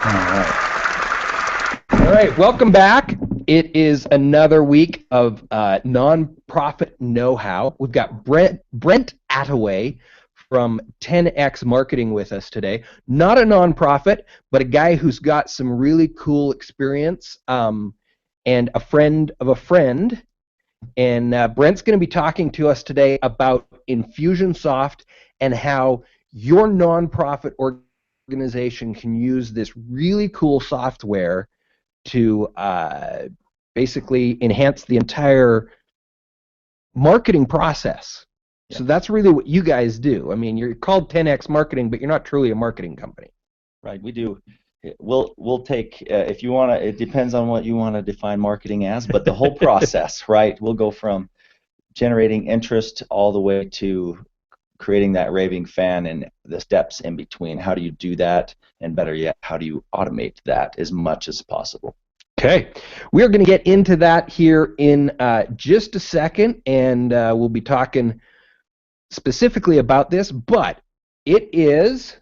All right, welcome back. It is another week of nonprofit know-how. We've got Brent Attaway from TenX Marketing with us today. Not a nonprofit, but a guy who's got some really cool experience and a friend of a friend. And Brent's going to be talking to us today about Infusionsoft and how your nonprofit organization can use this really cool software to basically enhance the entire marketing process. Yeah. So that's really what you guys do. I mean, you're called TenX Marketing, but you're not truly a marketing company. Right, we do. We'll take, if you want to, it depends on what you want to define marketing as, but the whole process, right? We'll go from generating interest all the way to creating that raving fan and the steps in between. How do you do that? And better yet, how do you automate that as much as possible? Okay, we're going to get into that here in just a second, and we'll be talking specifically about this, but it is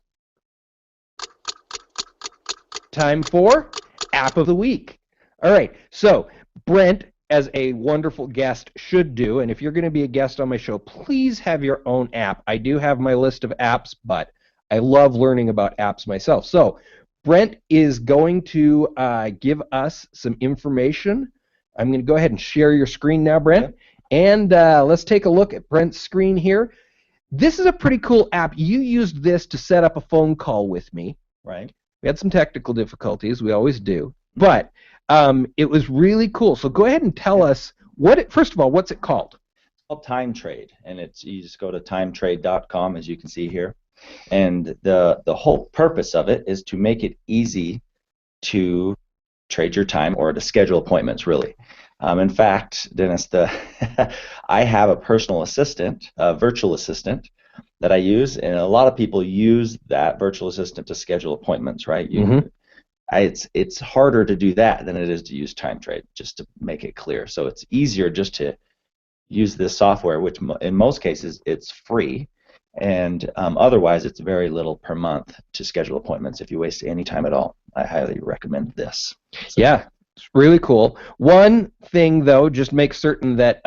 time for App of the Week. All right, so Brent, as a wonderful guest should do, and if you're going to be a guest on my show, please have your own app. I do have my list of apps, but I love learning about apps myself. So Brent is going to give us some information. I'm going to go ahead and share your screen now, Brent, okay. And let's take a look at Brent's screen here. This is a pretty cool app. You used this to set up a phone call with me. Right. We had some technical difficulties. We always do. But it was really cool. So go ahead and tell us, first of all, what's it called? It's called Time Trade, and you just go to timetrade.com, as you can see here. And the whole purpose of it is to make it easy to trade your time or to schedule appointments, really. In fact, Dennis, I have a personal assistant, a virtual assistant, that I use, and a lot of people use that virtual assistant to schedule appointments, right? It's harder to do that than it is to use Time Trade, just to make it clear. So it's easier just to use this software, which in most cases it's free, and otherwise it's very little per month to schedule appointments. If you waste any time at all, I highly recommend this. So, yeah, it's really cool. One thing though, just make certain that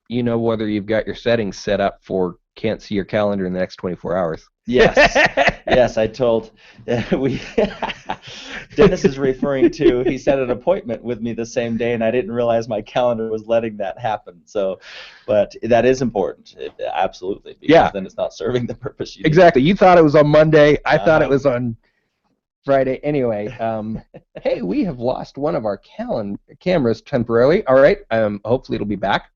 you know whether you've got your settings set up for can't see your calendar in the next 24 hours. Yes, yes, I told Dennis is referring to, he set an appointment with me the same day, and I didn't realize my calendar was letting that happen. So, but that is important, absolutely, because then it's not serving the purpose you exactly. You thought it was on Monday. I thought it was on Friday. Anyway, hey, we have lost one of our cameras temporarily. All right, hopefully it'll be back.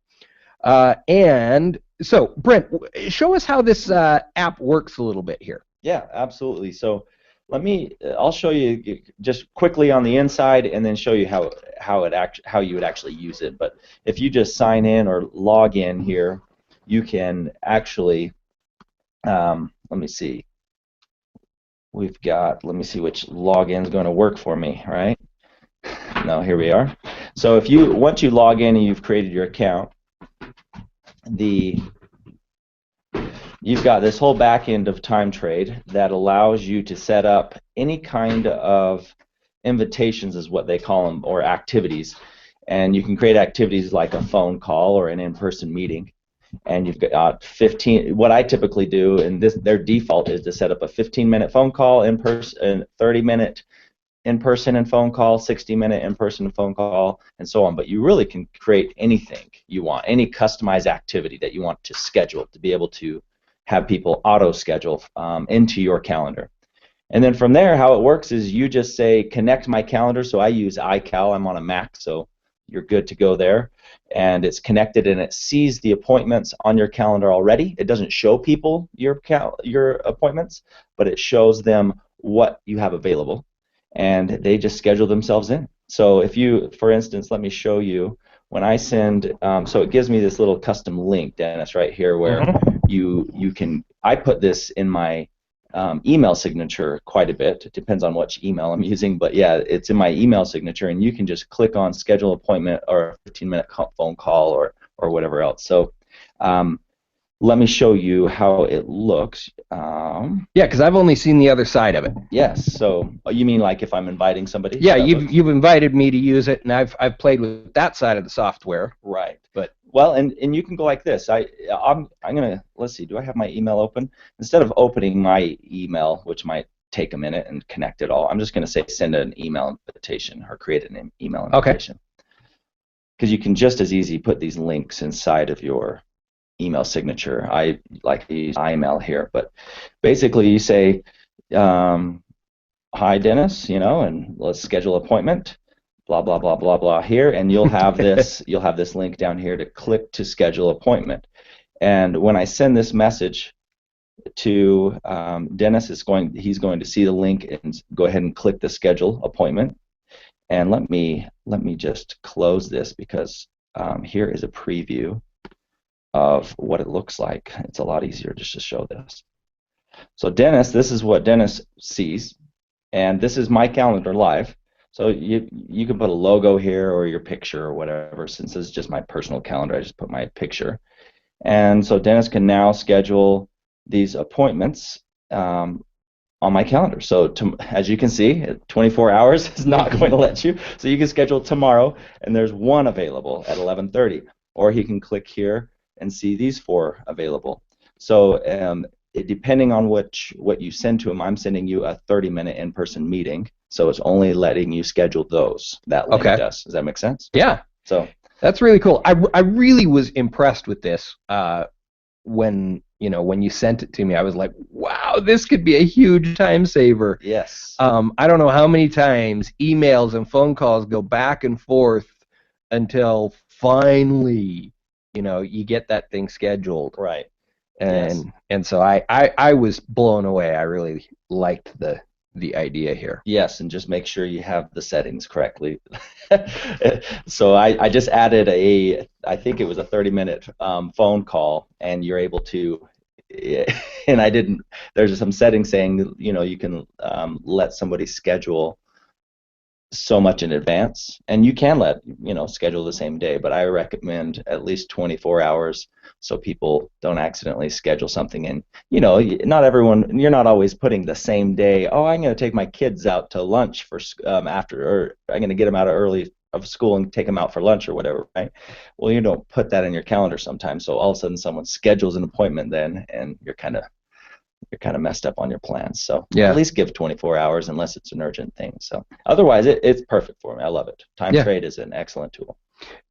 And so, Brent, show us how this app works a little bit here. Yeah, absolutely. So I'll show you just quickly on the inside, and then show you how you would actually use it. But if you just sign in or log in here, you can actually let me see. Let me see which login is going to work for me, right? No, here we are. So once you log in and you've created your account, you've got this whole back end of Time Trade that allows you to set up any kind of invitations, is what they call them, or activities. And you can create activities like a phone call or an in-person meeting. And you've got 15. What I typically do, and their default is to set up a 15-minute phone call in person, 30-minute in-person and phone call, 60-minute in-person and phone call, and so on. But you really can create anything you want, any customized activity that you want to schedule to be able to have people auto-schedule into your calendar. And then from there, how it works is you just say, connect my calendar. So I use iCal. I'm on a Mac, so you're good to go there. And it's connected, and it sees the appointments on your calendar already. It doesn't show people your appointments, but it shows them what you have available, and they just schedule themselves in. So if you, for instance, let me show you, when I send, so it gives me this little custom link, Dennis, right here, where you can, I put this in my email signature quite a bit. It depends on which email I'm using, but yeah, it's in my email signature, and you can just click on schedule appointment or a 15-minute phone call or whatever else. So let me show you how it looks. Yeah, because I've only seen the other side of it. Yes. So you mean like if I'm inviting somebody? Yeah, you've invited me to use it, and I've played with that side of the software. Right. But well, and you can go like this. I'm gonna, let's see. Do I have my email open? Instead of opening my email, which might take a minute and connect it all, I'm just gonna say send an email invitation or create an email invitation. Because you can just as easy put these links inside of your email signature. I like to use iMail here, but basically you say, hi Dennis, and let's schedule an appointment, blah blah blah blah blah here, and you'll have this link down here to click to schedule appointment. And when I send this message to Dennis, he's going to see the link and go ahead and click the schedule appointment. And let me just close this because here is a preview of what it looks like. It's a lot easier just to show this. So Dennis, this is what Dennis sees, and this is my calendar live. So you can put a logo here or your picture or whatever. Since this is just my personal calendar, I just put my picture. And so Dennis can now schedule these appointments on my calendar. So as you can see, 24 hours is not going to let you. So you can schedule tomorrow, and there's one available at 11:30. Or he can click here and see these 4 available. So depending on what you send to him, I'm sending you a 30-minute in-person meeting. So it's only letting you schedule those. That link does. Does that make sense? Yeah. So that's really cool. I really was impressed with this when you sent it to me. I was like, wow, this could be a huge time saver. Yes. I don't know how many times emails and phone calls go back and forth until finally, you get that thing scheduled. Right. And so I was blown away. I really liked the idea here. Yes, and just make sure you have the settings correctly. So I just added I think it was a 30-minute phone call, and you're able to, and there's some settings saying, you can let somebody schedule so much in advance, and you can let schedule the same day, but I recommend at least 24 hours so people don't accidentally schedule something. And not everyone, you're not always putting the same day, oh, I'm going to take my kids out to lunch for after, or I'm going to get them out early of school and take them out for lunch or whatever, right? Well, you don't put that in your calendar sometimes, so all of a sudden someone schedules an appointment then, and you're kind of messed up on your plans. So yeah, at least give 24 hours unless it's an urgent thing. So otherwise, it's perfect for me. I love it. TimeTrade is an excellent tool.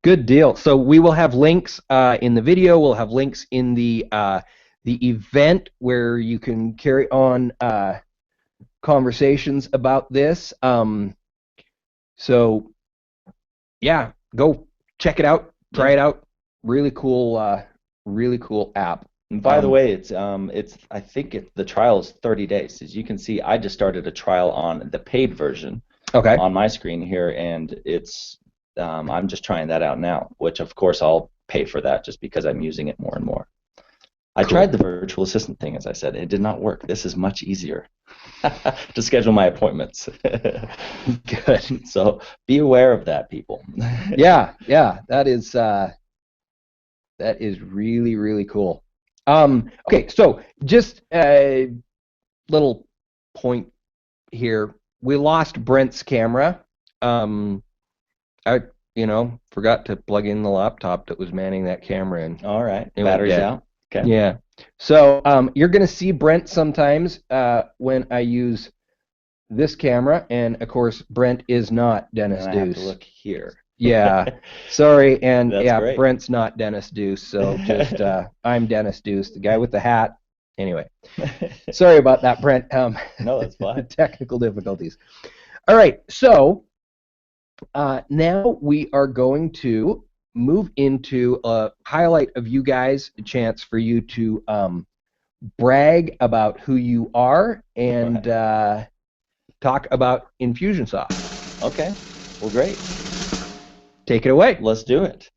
Good deal. So we will have links in the video. We'll have links in the event where you can carry on conversations about this. So yeah, go check it out. Try it out. Really cool app. And by the way, it's I think the trial is 30 days. As you can see, I just started a trial on the paid version on my screen here, and it's I'm just trying that out now, which of course I'll pay for that just because I'm using it more and more. I tried the virtual assistant thing, as I said. It did not work. This is much easier to schedule my appointments. Good. So be aware of that, people. Yeah, that is really, really cool. Okay, so just a little point here. We lost Brent's camera. I forgot to plug in the laptop that was manning that camera in. All right. Battery's out. Okay. Yeah. So you're going to see Brent sometimes when I use this camera, and of course Brent is not Dennis Deuce. I have to look here. Yeah, sorry, and great. Brent's not Dennis Deuce, so just I'm Dennis Deuce, the guy with the hat. Anyway, sorry about that, Brent. No, that's fine. Technical difficulties. All right, so now we are going to move into a highlight of you guys, a chance for you to brag about who you are and talk about Infusionsoft. Okay, well, great. Take it away. Let's do it.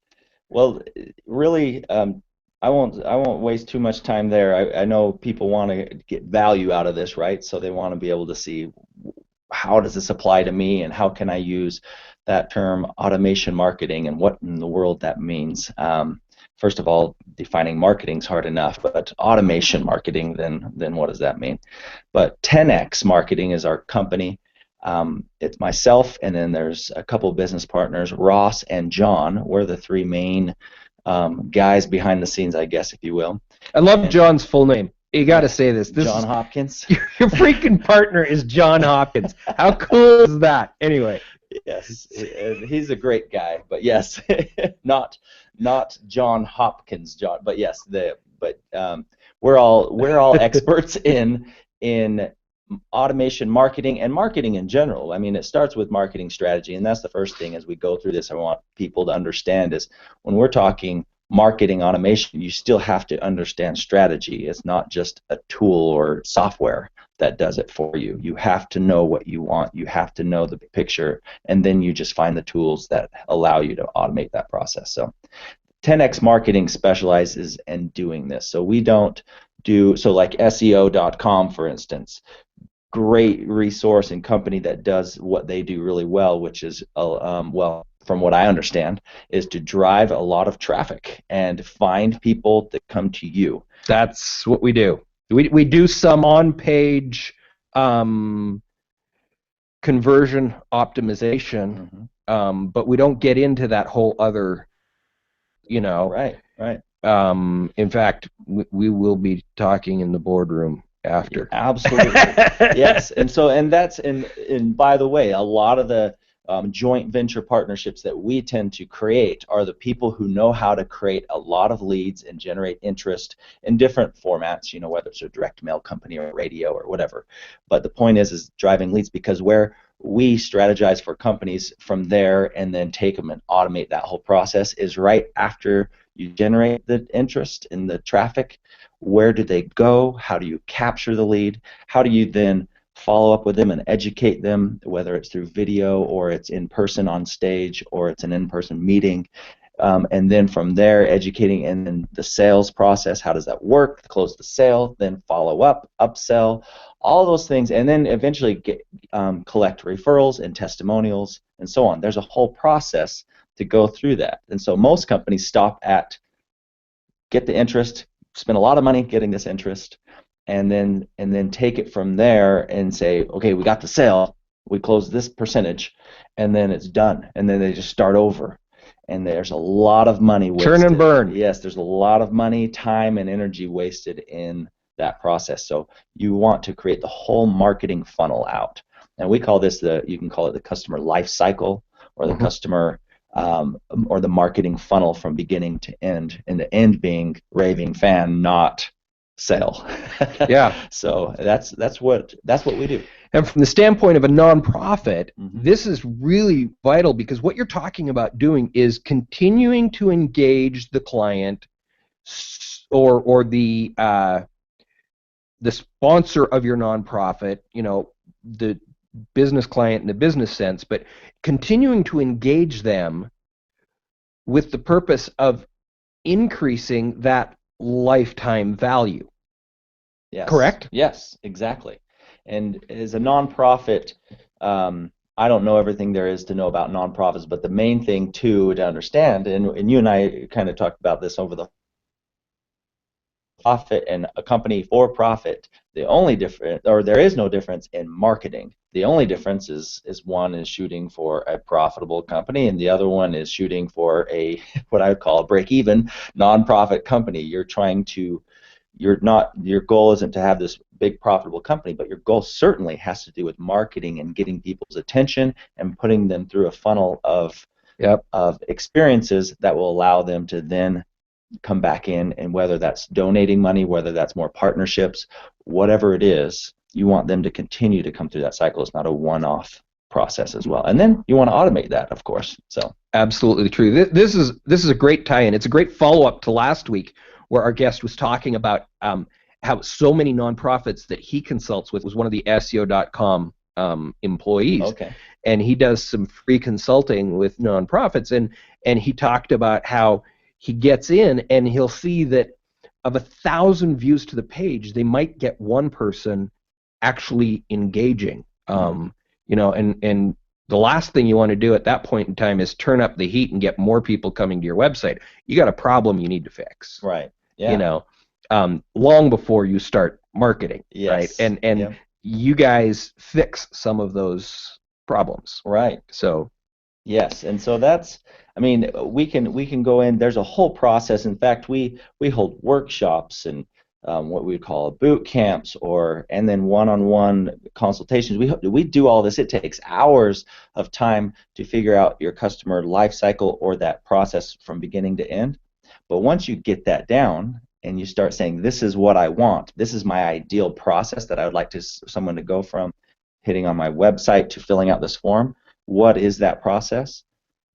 Well, really, I won't waste too much time there. I know people want to get value out of this, right? So they want to be able to see how does this apply to me, and how can I use that term automation marketing, and what in the world that means first of all, defining marketing is hard enough, but automation marketing, then what does that mean? But 10X Marketing is our company. It's myself, and then there's a couple business partners, Ross and John. We're the three main guys behind the scenes, I guess, if you will. I love John's full name. You got to say this. John Hopkins. Your freaking partner is John Hopkins. How cool is that? Anyway. Yes, he's a great guy, but yes, not John Hopkins, John, but yes, we're all experts in automation marketing and marketing in general. I mean, it starts with marketing strategy, and that's the first thing as we go through this I want people to understand is when we're talking marketing automation, you still have to understand strategy. It's not just a tool or software that does it for you. You have to know what you want. You have to know the picture, and then you just find the tools that allow you to automate that process. So 10X Marketing specializes in doing this. So we don't do, so like SEO.com, for instance, great resource and company that does what they do really well, which is, well, from what I understand, is to drive a lot of traffic and find people that come to you. That's what we do. We do some on-page conversion optimization, but we don't get into that whole other, Right. In fact, we will be talking in the boardroom after. Absolutely. Yes. And by the way, a lot of the joint venture partnerships that we tend to create are the people who know how to create a lot of leads and generate interest in different formats, whether it's a direct mail company or radio or whatever. But the point is driving leads, because where we strategize for companies from there and then take them and automate that whole process is right after you generate the interest in the traffic. Where do they go? How do you capture the lead? How do you then follow up with them and educate them, whether it's through video or it's in person on stage or it's an in-person meeting, and then from there educating, and then the sales process, how does that work, close the sale, then follow up, upsell, all those things, and then eventually collect referrals and testimonials and so on. There's a whole process to go through that, and so most companies stop at get the interest, spend a lot of money getting this interest, and then take it from there and say, okay, we got the sale, we close this percentage, and then it's done, and then they just start over, and there's a lot of money wasted. Turn and burn. Yes, there's a lot of money, time, and energy wasted in that process. So you want to create the whole marketing funnel out, and we call this you can call it the customer life cycle, or the customer or the marketing funnel from beginning to end, and the end being raving fan, not sale. Yeah. So that's what we do. And from the standpoint of a nonprofit, this is really vital, because what you're talking about doing is continuing to engage the client or the sponsor of your nonprofit, the business client in the business sense, but continuing to engage them with the purpose of increasing that lifetime value. Yes. Correct? Yes, exactly. And as a nonprofit, I don't know everything there is to know about nonprofits, but the main thing too to understand, and you and I kind of talked about this over the profit and a company for profit, the only difference, or there is no difference in marketing. The only difference is one is shooting for a profitable company, and the other one is shooting for a what I would call a break-even nonprofit company. Your goal isn't to have this big profitable company, but your goal certainly has to do with marketing and getting people's attention and putting them through a funnel of experiences that will allow them to then come back in, and whether that's donating money, whether that's more partnerships, whatever it is, you want them to continue to come through that cycle. It's not a one-off process as well. And then you want to automate that, of course. So absolutely true. This is a great tie-in. It's a great follow-up to last week, where our guest was talking about how so many nonprofits that he consults with was one of the SEO.com employees. Okay. And he does some free consulting with nonprofits, and he talked about how he gets in and he'll see that of 1,000 views to the page, they might get one person actually engaging. And the last thing you want to do at that point in time is turn up the heat and get more people coming to your website. You got a problem you need to fix. Right. Yeah. You know, long before you start marketing. Yes. Right. And Yep. you guys fix some of those problems. Right. So. Yes, and so that's, I mean, we can go in. There's a whole process. In fact, we hold workshops and what we call boot camps, and then one-on-one consultations. We do all this. It takes hours of time to figure out your customer life cycle or that process from beginning to end. But once you get that down and you start saying, this is what I want, this is my ideal process that I would like someone to go from hitting on my website to filling out this form. What is that process?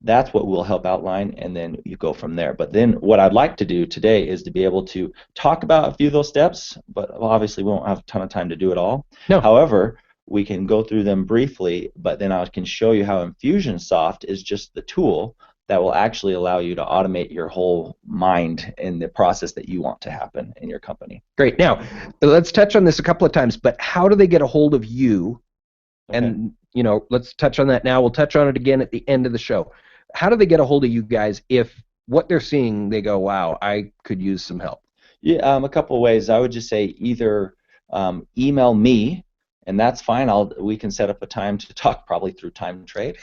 That's what we'll help outline, and then you go from there. But then what I'd like to do today is to be able to talk about a few of those steps, but obviously we won't have a ton of time to do it all. No. However, we can go through them briefly, but then I can show you how Infusionsoft is just the tool that will actually allow you to automate your whole mind in the process that you want to happen in your company. Great. Now, let's touch on this a couple of times, but how do they get a hold of you? Okay. And, let's touch on that now. We'll touch on it again at the end of the show. How do they get a hold of you guys if what they're seeing, they go, wow, I could use some help? Yeah, a couple of ways. I would just say either email me, and that's fine. We can set up a time to talk, probably through Time Trade.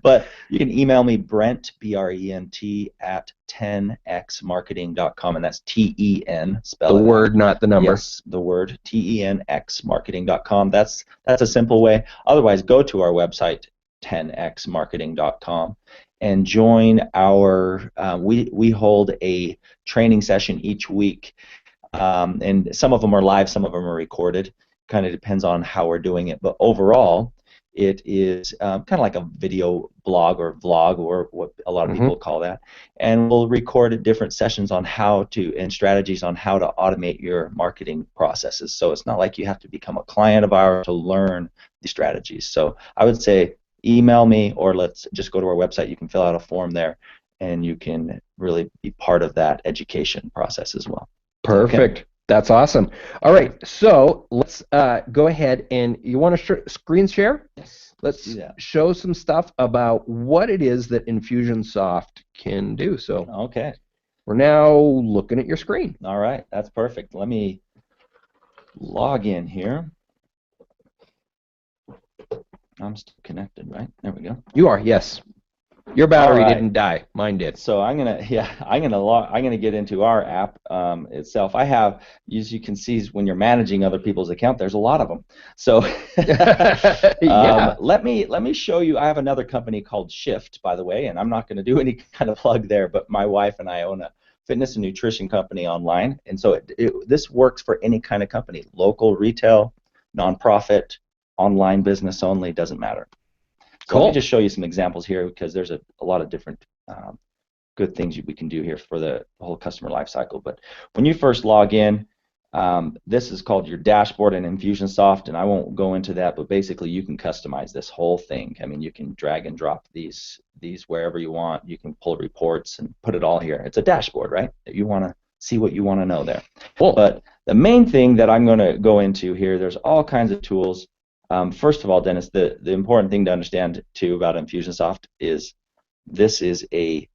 But you can email me, Brent, B-R-E-N-T, at tenxmarketing.com, and that's T-E-N, spell the it word, out. not the number. Yes, the word, tenxmarketing.com. That's a simple way. Otherwise, go to our website, tenxmarketing.com, and join our, we hold a training session each week, and some of them are live, some of them are recorded. Kind of depends on how we're doing it, but overall it is kind of like a video blog or vlog, or what a lot of people call that, and we'll record different sessions on and strategies on how to automate your marketing processes. So it's not like you have to become a client of ours to learn the strategies. So I would say email me, or let's just go to our website. You can fill out a form there, and you can really be part of that education process as well. Perfect. Okay. That's awesome. All right, so let's go ahead, and you want to screen share? Yes. Let's show some stuff about what it is that Infusionsoft can do. So okay, we're now looking at your screen. All right, that's perfect. Let me log in here. I'm still connected, right? There we go. You are, yes. Your battery didn't die. Mine did. So I'm gonna get into our app itself. I have, as you can see, when you're managing other people's account, there's a lot of them. So let me show you. I have another company called Shift, by the way, and I'm not going to do any kind of plug there. But my wife and I own a fitness and nutrition company online, and so this works for any kind of company: local, retail, nonprofit, online business only. Doesn't matter. So let me just show you some examples here, because there's a lot of different good things we can do here for the whole customer life cycle. But when you first log in, this is called your dashboard in Infusionsoft, and I won't go into that, but basically you can customize this whole thing. I mean, you can drag and drop these wherever you want. You can pull reports and put it all here. It's a dashboard, right? That you want to see what you want to know there. Cool. But the main thing that I'm going to go into here, there's all kinds of tools. First of all, Dennis, the important thing to understand too about Infusionsoft is this is the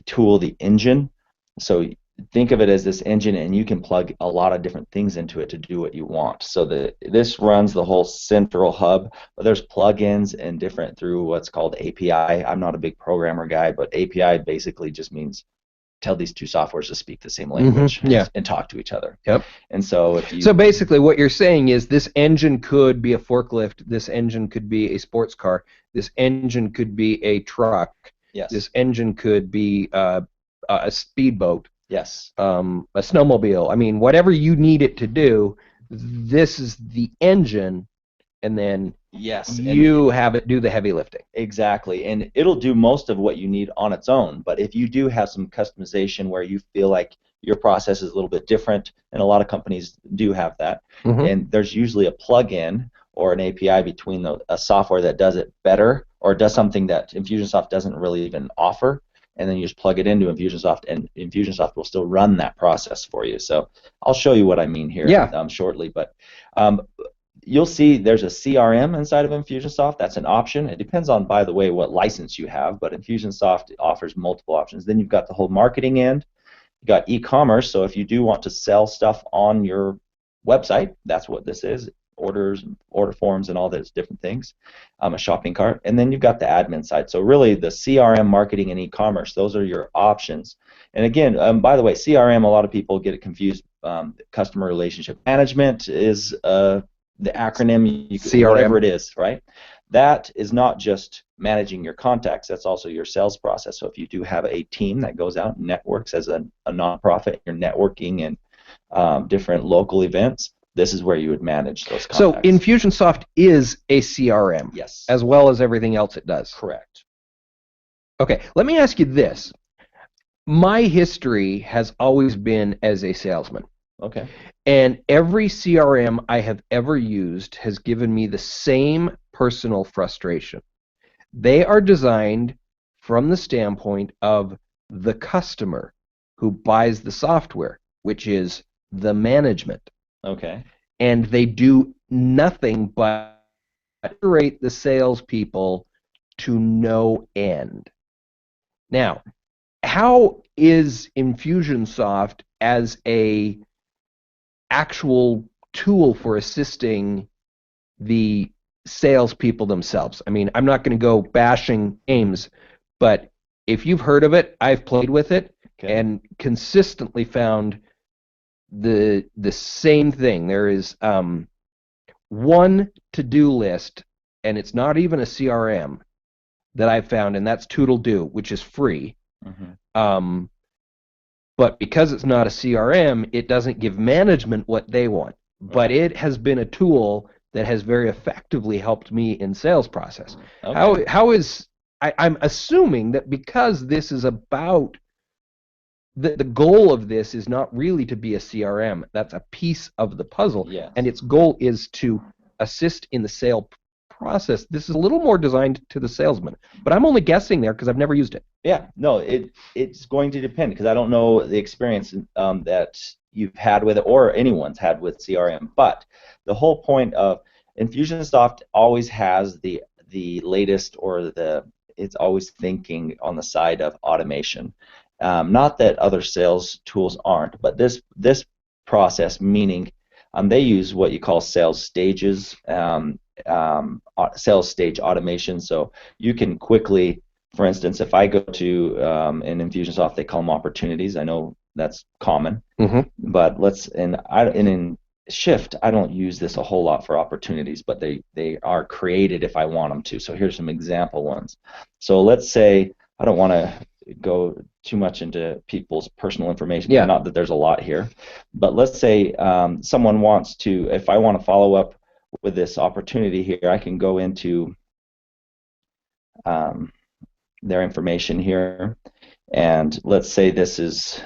tool, the engine. So think of it as this engine, and you can plug a lot of different things into it to do what you want. So this runs the whole central hub, but there's plugins and different through what's called API. I'm not a big programmer guy, but API basically just means tell these two softwares to speak the same language and talk to each other. Yep. And so so basically what you're saying is this engine could be a forklift, this engine could be a sports car, this engine could be a truck, yes, this engine could be a speedboat, yes, a snowmobile. I mean, whatever you need it to do, this is the engine, and then you have it do the heavy lifting. Exactly, and it'll do most of what you need on its own. But if you do have some customization where you feel like your process is a little bit different, and a lot of companies do have that, and there's usually a plug-in or an API between a software that does it better or does something that Infusionsoft doesn't really even offer, and then you just plug it into Infusionsoft, and Infusionsoft will still run that process for you. So I'll show you what I mean here shortly. But you'll see there's a CRM inside of Infusionsoft. That's an option. It depends on, by the way, what license you have, but Infusionsoft offers multiple options. Then you've got the whole marketing end. You've got e-commerce, so if you do want to sell stuff on your website, that's what this is, orders, order forms, and all those different things, a shopping cart. And then you've got the admin side. So really the CRM, marketing, and e-commerce, those are your options. And again, by the way, CRM, a lot of people get it confused. Customer relationship management is the acronym, whatever it is, right? That is not just managing your contacts, that's also your sales process. So if you do have a team that goes out and networks as a nonprofit, you're networking in different local events, this is where you would manage those contacts. So Infusionsoft is a CRM, yes, as well as everything else it does. Correct. Okay, let me ask you this. My history has always been as a salesman. Okay. And every CRM I have ever used has given me the same personal frustration. They are designed from the standpoint of the customer who buys the software, which is the management. Okay. And they do nothing but iterate the salespeople to no end. Now, how is Infusionsoft as a actual tool for assisting the salespeople themselves? I mean, I'm not going to go bashing names, but if you've heard of it, I've played with it and consistently found the same thing. There is one to-do list, and it's not even a CRM that I've found, and that's Toodle-Do, which is free. Mm-hmm. But because it's not a CRM, it doesn't give management what they want. But it has been a tool that has very effectively helped me in sales process. Okay. I'm assuming that because this is about the goal of this is not really to be a CRM. That's a piece of the puzzle. Yes. And its goal is to assist in the sale process. This is a little more designed to the salesman. But I'm only guessing there because I've never used it. Yeah, no, it's going to depend because I don't know the experience that you've had with it or anyone's had with CRM. But the whole point of Infusionsoft always has the latest or it's always thinking on the side of automation. Not that other sales tools aren't, but this process, meaning they use what you call sales stages, sales stage automation. So you can quickly, for instance, if I go to in Infusionsoft, they call them opportunities. I know that's common, but in Shift, I don't use this a whole lot for opportunities, but they are created if I want them to. So here's some example ones. So let's say I don't want to go too much into people's personal information. Yeah. Not that there's a lot here, but let's say someone wants to, if I want to follow up with this opportunity here, I can go into their information here, and let's say this is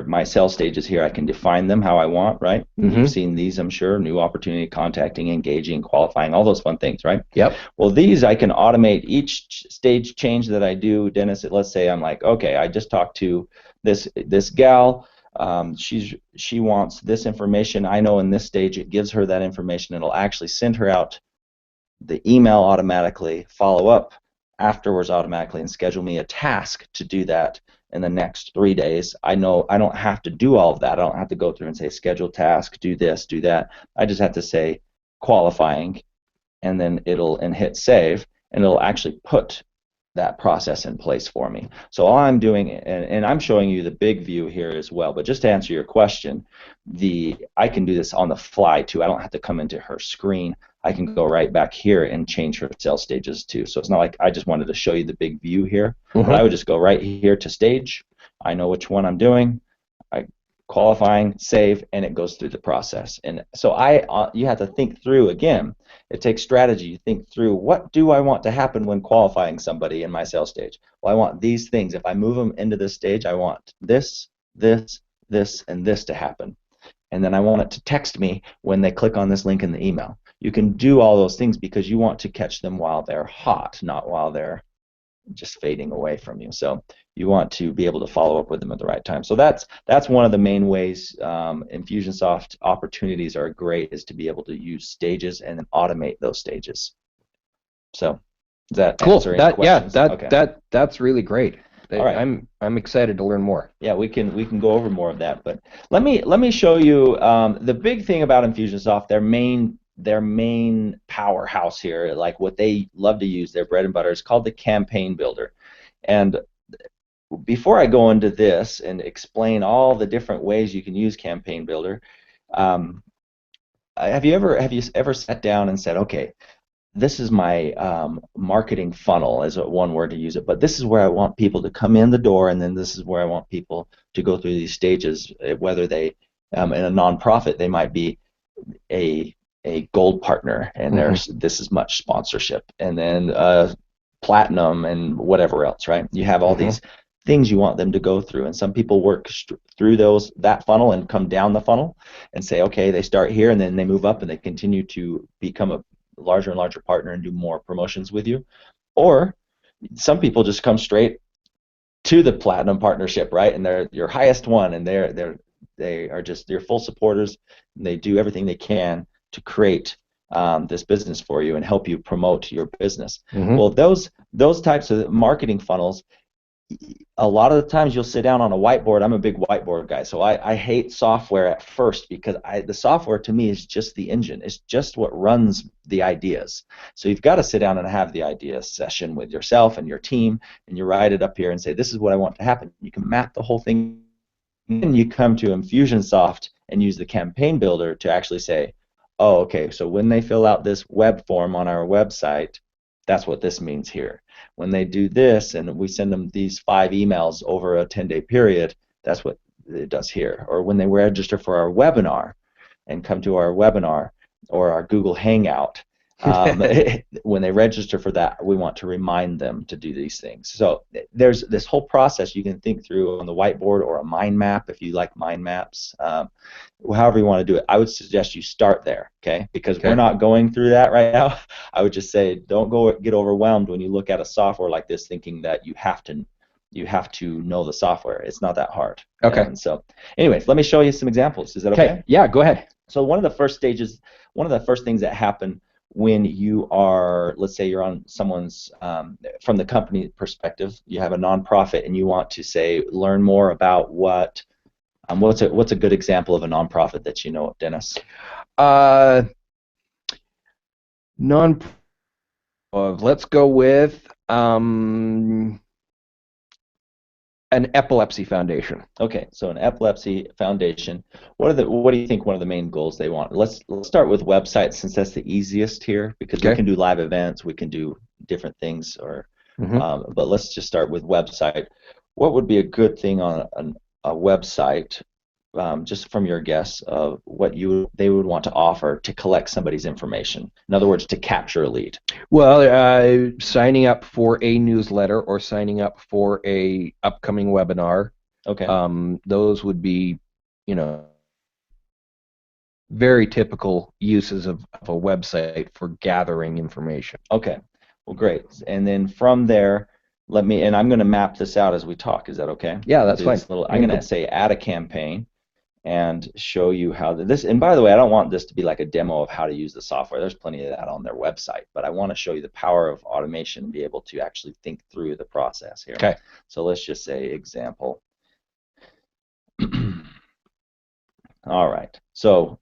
my sales stages here. I can define them how I want, right? You've seen these, I'm sure. New opportunity, contacting, engaging, qualifying, all those fun things, right? Yep. Well, these I can automate each stage change that I do. Dennis, let's say I'm like, okay, I just talked to this gal. She wants this information. I know in this stage it gives her that information. It'll actually send her out the email automatically, follow up afterwards automatically, and schedule me a task to do that in the next 3 days. I know I don't have to do all of that. I don't have to go through and say schedule task, do this, do that. I just have to say qualifying, and then and hit save, and it'll actually put that process in place for me. So all I'm doing, and I'm showing you the big view here as well, but just to answer your question, I can do this on the fly too. I don't have to come into her screen. I can go right back here and change her sales stages too. So it's not like I just wanted to show you the big view here, but I would just go right here to stage. I know which one I'm doing. Qualifying, save, and it goes through the process. And so you have to think through again. It takes strategy. You think through, what do I want to happen when qualifying somebody in my sales stage? Well, I want these things. If I move them into this stage, I want this, this, this, and this to happen. And then I want it to text me when they click on this link in the email. You can do all those things because you want to catch them while they're hot, not while they're just fading away from you. So you want to be able to follow up with them at the right time. So that's one of the main ways Infusionsoft opportunities are great, is to be able to use stages and then automate those stages. So does that answer any questions? That's really great. All right. I'm excited to learn more. Yeah, we can go over more of that, but let me show you the big thing about Infusionsoft. Their main powerhouse here, like what they love to use, their bread and butter, is called the Campaign Builder. And before I go into this and explain all the different ways you can use Campaign Builder, have you ever sat down and said, okay, this is my marketing funnel, as one word to use it, but this is where I want people to come in the door, and then this is where I want people to go through these stages, whether they, in a nonprofit, they might be a gold partner, and this is much sponsorship, and then platinum and whatever else, right? You have all these things you want them to go through, and some people work through that funnel and come down the funnel and say, okay, they start here and then they move up and they continue to become a larger and larger partner and do more promotions with you. Or some people just come straight to the platinum partnership, right? And they're your highest one, and they are just your full supporters, and they do everything they can to create this business for you and help you promote your business. Well, those types of marketing funnels, a lot of the times you'll sit down on a whiteboard. I'm a big whiteboard guy, so I hate software at first, because the software to me is just the engine. It's just what runs the ideas. So you've got to sit down and have the idea session with yourself and your team, and you write it up here and say, this is what I want to happen. You can map the whole thing, and you come to Infusionsoft and use the Campaign Builder to actually say, oh, okay, so when they fill out this web form on our website, that's what this means here. When they do this and we send them these 5 emails over a 10-day period, that's what it does here. Or when they register for our webinar and come to our webinar or our Google Hangout, when they register for that, we want to remind them to do these things. So there's this whole process you can think through on the whiteboard or a mind map if you like mind maps. However you want to do it, I would suggest you start there, okay? Because we're not going through that right now. I would just say don't get overwhelmed when you look at a software like this thinking that you have to know the software. It's not that hard. Okay. And so anyways, let me show you some examples. Is that okay? Yeah, go ahead. So one of the first things that happen when you are, let's say you're on someone's, from the company perspective, you have a nonprofit and you want to say, learn more about what's a good example of a nonprofit that you know of, Dennis? Let's go with an epilepsy foundation. Okay, so an epilepsy foundation. What do you think one of the main goals they want? Let's start with websites, since that's the easiest here, because we can do live events, we can do different things, or but let's just start with website. What would be a good thing on a website, just from your guess of what they would want to offer to collect somebody's information? In other words, to capture a lead. Well, signing up for a newsletter or signing up for a upcoming webinar. Okay. Those would be, very typical uses of a website for gathering information. Okay. Well, great. And then from there, and I'm going to map this out as we talk. Is that okay? Yeah, that's fine. I'm going to say add a campaign and show you how this, and by the way, I don't want this to be like a demo of how to use the software. There's plenty of that on their website, but I want to show you the power of automation and be able to actually think through the process here. Okay. So let's just say example. All right. So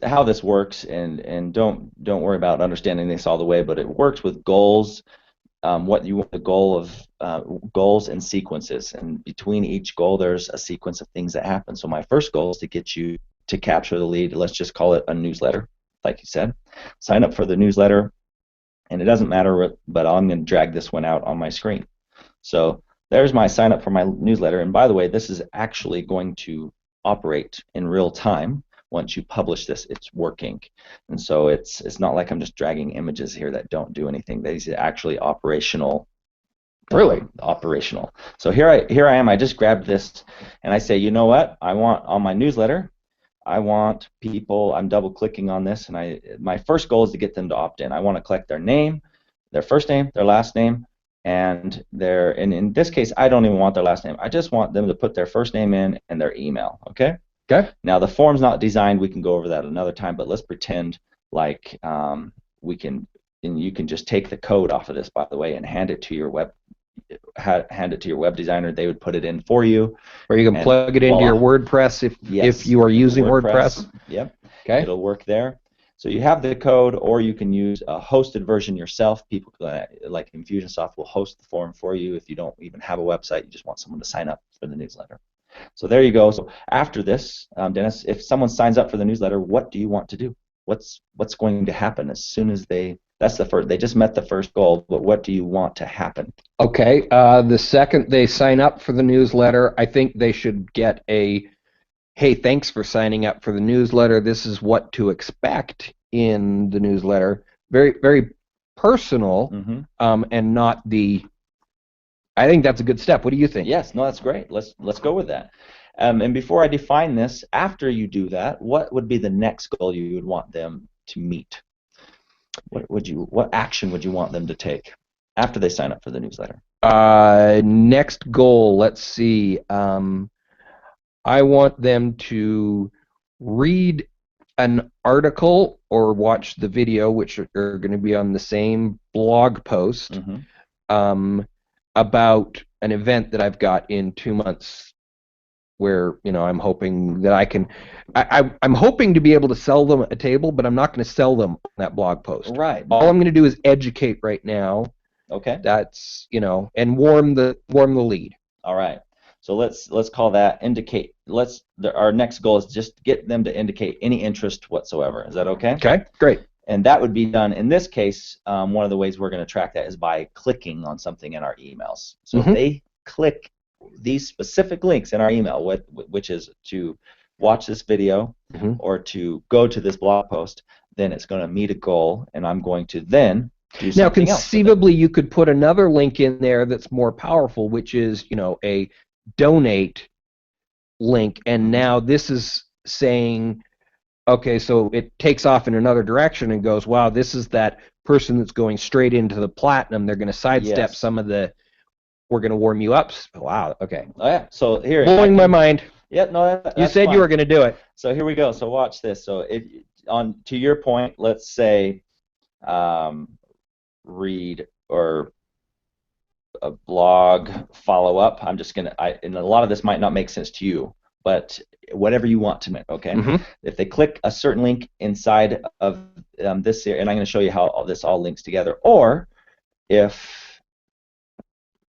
how this works, and don't worry about understanding this all the way, but it works with goals. What you want, the goal of goals and sequences, and between each goal there's a sequence of things that happen. So my first goal is to get you to capture the lead. Let's just call it a newsletter, like you said. Sign up for the newsletter, and it doesn't matter, but I'm going to drag this one out on my screen. So there's my sign up for my newsletter, and by the way, this is actually going to operate in real time. Once you publish this, it's working, and so it's not like I'm just dragging images here that don't do anything. These are actually operational. Really? Operational. So here I am. I just grabbed this, and I say, you know what? I want on my newsletter, I want people. I'm double clicking on this, and my first goal is to get them to opt in. I want to collect their name, their first name, their last name, and in this case, I don't even want their last name. I just want them to put their first name in and their email. Okay. Okay. Now the form's not designed. We can go over that another time, but let's pretend like we can, and you can just take the code off of this, by the way, and hand it to your web designer. They would put it in for you, or you can plug it into your WordPress if you are using WordPress. Yep. Okay. It'll work there. So you have the code, or you can use a hosted version yourself. People like Infusionsoft will host the form for you if you don't even have a website. You just want someone to sign up for the newsletter. So there you go. So after this, Dennis, if someone signs up for the newsletter, what do you want to do? What's going to happen as soon as they just met the first goal, but what do you want to happen? Okay. The second they sign up for the newsletter, I think they should get a, hey, thanks for signing up for the newsletter. This is what to expect in the newsletter. Very, very personal, and not the. I think that's a good step. What do you think? Yes, no, that's great. Let's go with that. And before I define this, after you do that, what would be the next goal you would want them to meet? What action would you want them to take after they sign up for the newsletter? Next goal. Let's see. I want them to read an article or watch the video, which are going to be on the same blog post, about an event that I've got in 2 months, where I'm hoping that I can. I'm hoping to be able to sell them a table, but I'm not going to sell them on that blog post. Right. All I'm going to do is educate right now. Okay. That's and warm the lead. All right. So let's call that indicate. Our next goal is just get them to indicate any interest whatsoever. Is that okay? Okay, great. And that would be done in this case. One of the ways we're going to track that is by clicking on something in our emails. So if they click these specific links in our email, which is to watch this video or to go to this blog post, then it's going to meet a goal, and I'm going to then do something else. Now, conceivably, you could put another link in there that's more powerful, which is a donate link, and now this is saying, okay, so it takes off in another direction and goes, wow, this is that person that's going straight into the platinum. They're going to sidestep some of the, we're going to warm you up. Wow, okay. Oh yeah, so here. Blowing my mind. Yeah, no, that's you said fine. You were going to do it. So here we go. So watch this. So to your point, let's say read or a blog follow-up. I'm just going to, and a lot of this might not make sense to you, but whatever you want to make, okay? If they click a certain link inside of this here, and I'm going to show you how all this all links together, or if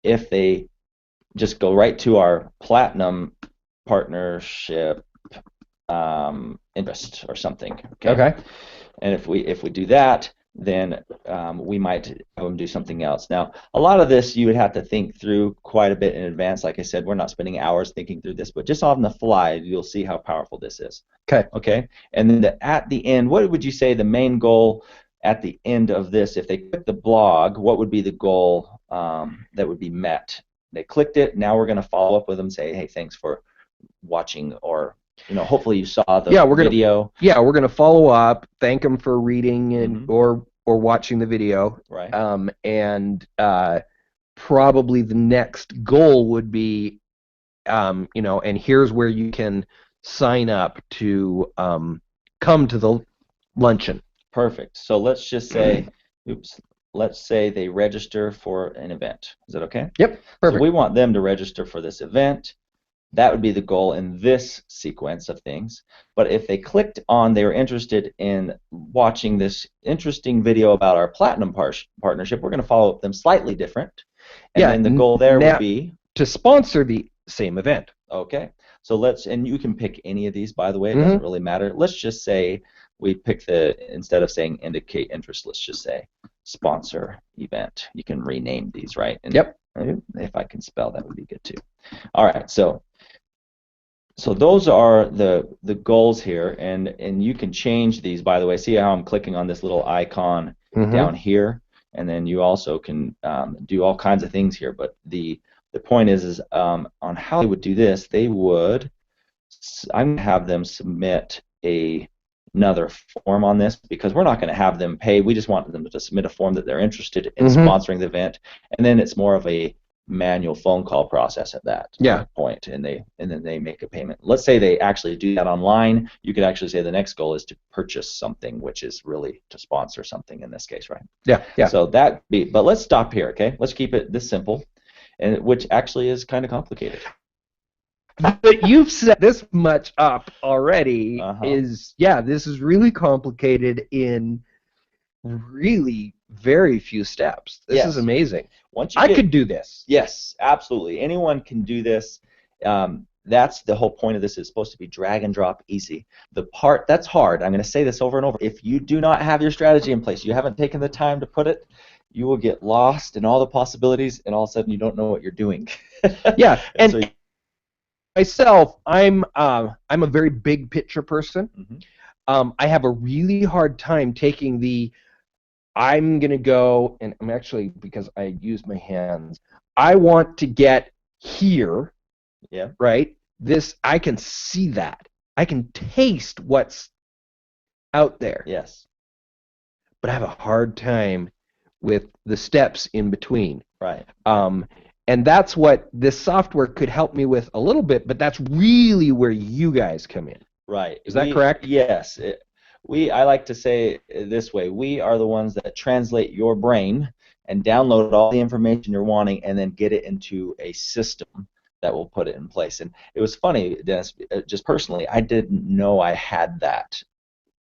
they just go right to our platinum partnership interest or something, okay? And if we do that, then we might have them do something else. Now, a lot of this you would have to think through quite a bit in advance. Like I said, we're not spending hours thinking through this, but just on the fly, you'll see how powerful this is. Okay. And then at the end, what would you say the main goal at the end of this? If they click the blog, what would be the goal that would be met? They clicked it. Now we're going to follow up with them, say, hey, thanks for watching, or hopefully you saw the video. We're going to follow up, thank them for reading and or watching the video. Right. And probably the next goal would be, and here's where you can sign up to come to the luncheon. Perfect. So let's just say, let's say they register for an event. Is that okay? Yep. Perfect. So we want them to register for this event. That would be the goal in this sequence of things. But if they clicked on, they were interested in watching this interesting video about our platinum partnership, we're going to follow up them slightly different. And then the goal there would be to sponsor the same event. Okay. So and you can pick any of these, by the way, it doesn't really matter. Let's just say we pick instead of saying indicate interest, let's just say sponsor event. You can rename these, right? And if I can spell, that would be good too. All right. So those are the goals here, and you can change these, by the way. See how I'm clicking on this little icon down here, and then you also can do all kinds of things here. But the point is on how they would do this, I'm going to have them submit a another form on this because we're not going to have them pay. We just want them to submit a form that they're interested in sponsoring the event, and then it's more of a manual phone call process at that point, and then they make a payment. Let's say they actually do that online. You could actually say the next goal is to purchase something, which is really to sponsor something in this case, right? Yeah. So but let's stop here, okay? Let's keep it this simple, and which actually is kind of complicated. But you've set this much up already. This is really complicated in really very few steps. This is amazing. I could do this. Yes, absolutely. Anyone can do this. That's the whole point of this. Is supposed to be drag and drop easy. The part that's hard, I'm going to say this over and over, if you do not have your strategy in place, you haven't taken the time to put it, you will get lost in all the possibilities, and all of a sudden you don't know what you're doing. Yeah, and so myself, I'm a very big picture person. I have a really hard time taking I'm going to go, and I'm actually, because I use my hands, I want to get here, right? I can see that. I can taste what's out there. Yes. But I have a hard time with the steps in between. Right. And that's what this software could help me with a little bit, but that's really where you guys come in. Right. Is that correct? Yes. I like to say it this way, we are the ones that translate your brain and download all the information you're wanting and then get it into a system that will put it in place. And it was funny, Dennis, just personally, I didn't know I had that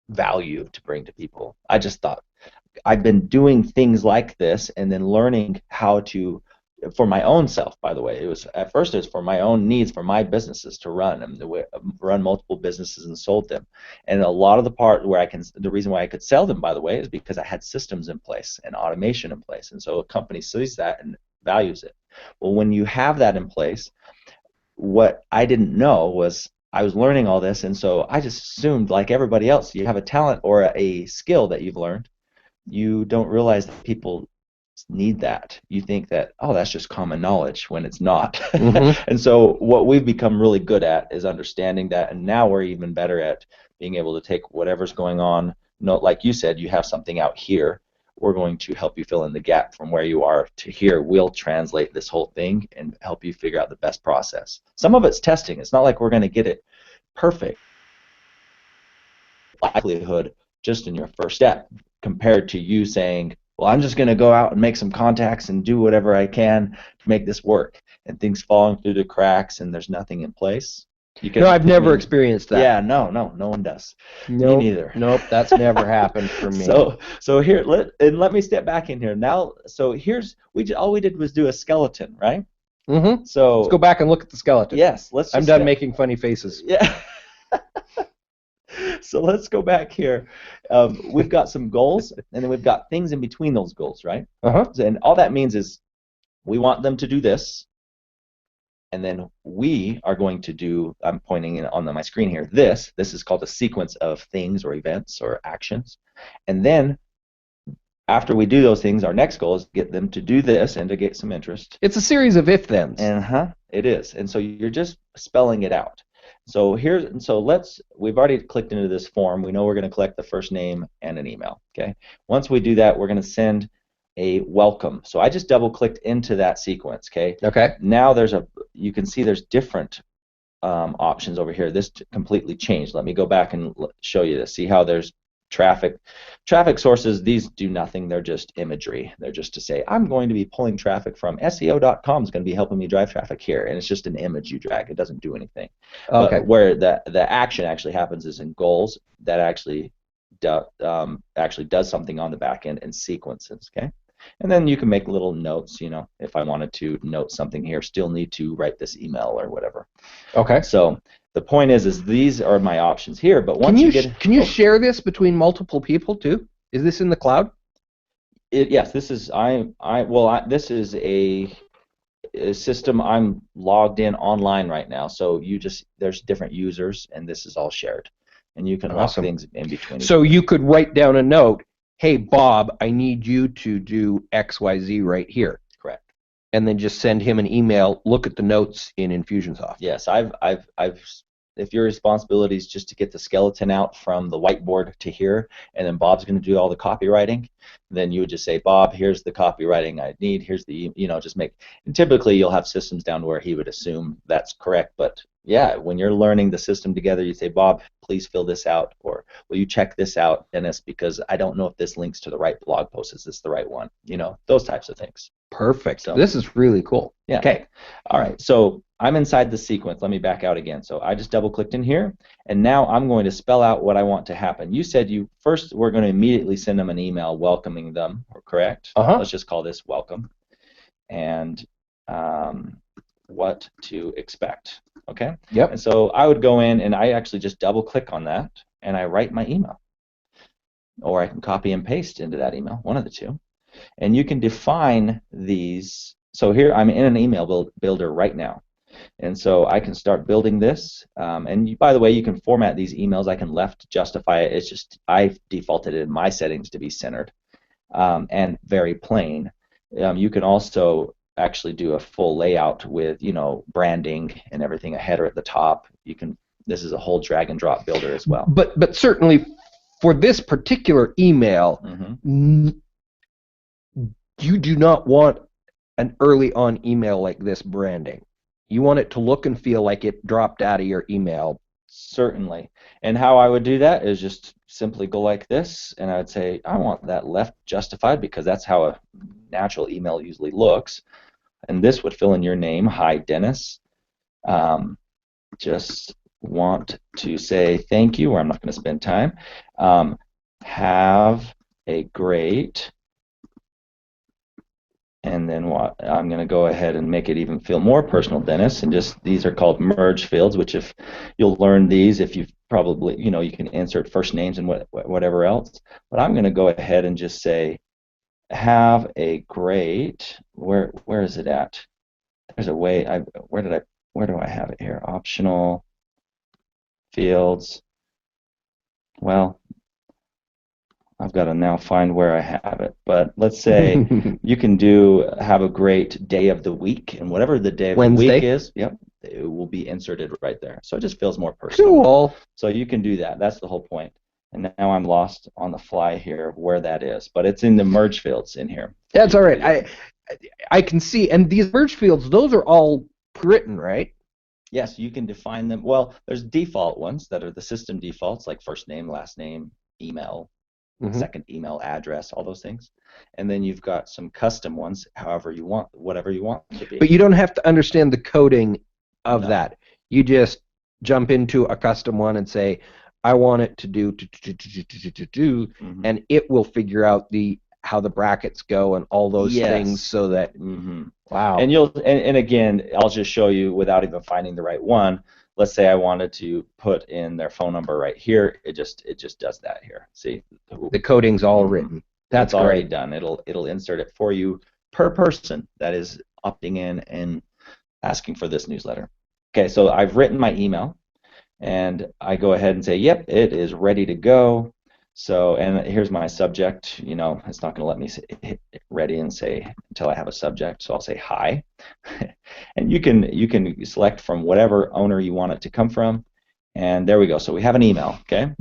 value to bring to people. I just thought I've been doing things like this and then learning how to, for my own self, by the way. At first it was for my own needs, for my businesses to run, and run multiple businesses and sold them. And a lot of the reason why I could sell them, by the way, is because I had systems in place and automation in place. And so a company sees that and values it. Well, when you have that in place, what I didn't know was I was learning all this, and so I just assumed, like everybody else, you have a talent or a skill that you've learned. You don't realize that people need that. You think that, oh, that's just common knowledge, when it's not. And so what we've become really good at is understanding that, and now we're even better at being able to take whatever's going on. Like you said, you have something out here. We're going to help you fill in the gap from where you are to here. We'll translate this whole thing and help you figure out the best process. Some of it's testing. It's not like we're going to get it perfect. Likelihood just in your first step, compared to you saying, well, I'm just going to go out and make some contacts and do whatever I can to make this work, and things falling through the cracks and there's nothing in place. No, I've never experienced that. Yeah, no one does. Nope, me neither. Nope, that's never happened for me. So here, let me step back in here now. So here's all we did was do a skeleton, right? So let's go back and look at the skeleton. Yes, I'm done making funny faces. Yeah. So let's go back here. We've got some goals, and then we've got things in between those goals, right? And all that means is we want them to do this, and then we are going to do, I'm pointing on my screen here, this is called a sequence of things or events or actions. And then after we do those things, our next goal is to get them to do this and to get some interest. It's a series of if-thens. It is. And so you're just spelling it out. So we've already clicked into this form. We know we're going to collect the first name and an email. Okay. Once we do that, we're going to send a welcome. So I just double clicked into that sequence. Okay. Now you can see there's different options over here. This completely changed. Let me go back and show you this. See how there's traffic sources. These do nothing. They're just imagery. They're just to say, I'm going to be pulling traffic from SEO.com is going to be helping me drive traffic here, and it's just an image you drag. It doesn't do anything. Okay. But where the action actually happens is in goals. That actually does something on the back end and sequences. Okay. And then you can make little notes. If I wanted to note something here, still need to write this email or whatever. Okay. So the point is these are my options here, but once can you share this between multiple people too? Is this in the cloud? Yes, this is this is a system. I'm logged in online right now, so there's different users, and this is all shared, and you can lock things in between. So you could write down a note. Hey Bob, I need you to do XYZ right here. Correct. And then just send him an email. Look at the notes in Infusionsoft. Yes, I've if your responsibility is just to get the skeleton out from the whiteboard to here, and then Bob's going to do all the copywriting, then you would just say, Bob, here's the copywriting I need. Here's the, just make. And typically, you'll have systems down to where he would assume that's correct. But yeah, when you're learning the system together, you say, Bob, please fill this out, or will you check this out, Dennis, because I don't know if this links to the right blog post. Is this the right one? Those types of things. Perfect. So, this is really cool. Yeah. Okay. All right. So I'm inside the sequence. Let me back out again. So I just double-clicked in here, and now I'm going to spell out what I want to happen. You said first we're going to immediately send them an email welcoming them, correct? Let's just call this welcome, and what to expect. Okay? Yep. And so I would go in, and I actually just double-click on that, and I write my email. Or I can copy and paste into that email, one of the two. And you can define these. So here I'm in an email builder right now. And so I can start building this. And by the way, you can format these emails. I can left justify it. It's just I've defaulted it in my settings to be centered and very plain. You can also actually do a full layout with branding and everything, a header at the top. This is a whole drag and drop builder as well. But certainly for this particular email, you do not want an early on email like this branding. You want it to look and feel like it dropped out of your email. Certainly. And how I would do that is just simply go like this, and I would say I want that left justified because that's how a natural email usually looks. And this would fill in your name. Hi, Dennis. Just want to say thank you, or I'm not going to spend time. Have a great. And then I'm going to go ahead and make it even feel more personal, Dennis. And these are called merge fields, which if you'll learn these, if you've probably, you can insert first names and whatever else. But I'm going to go ahead and just say, have a great. Where is it at? There's a way. Where do I have it here? Optional fields. Well, I've got to now find where I have it. But let's say you can have a great day of the week, and whatever the day of the week is, yep, it will be inserted right there. So it just feels more personal. Cool. So you can do that. That's the whole point. And now I'm lost on the fly here where that is, but it's in the merge fields in here. That's all right. I can see, and these merge fields, those are all written, right? Yes, you can define them. Well, there's default ones that are the system defaults, like first name, last name, email. Second email address, all those things, and then you've got some custom ones, however you want, whatever you want it to be. But you don't have to understand the coding of that. You just jump into a custom one and say, I want it to do, and it will figure out how the brackets go and all those things, so that wow. And again, I'll just show you without even finding the right one. Let's say I wanted to put in their phone number right here. It just does that here. See, the coding's all written. That's already done. It'll insert it for you per person that is opting in and asking for this newsletter. Okay, so I've written my email, and I go ahead and say, yep, it is ready to go. So, and here's my subject. It's not going to let me hit ready and say until I have a subject. So I'll say hi, and you can select from whatever owner you want it to come from, and there we go. So we have an email, okay?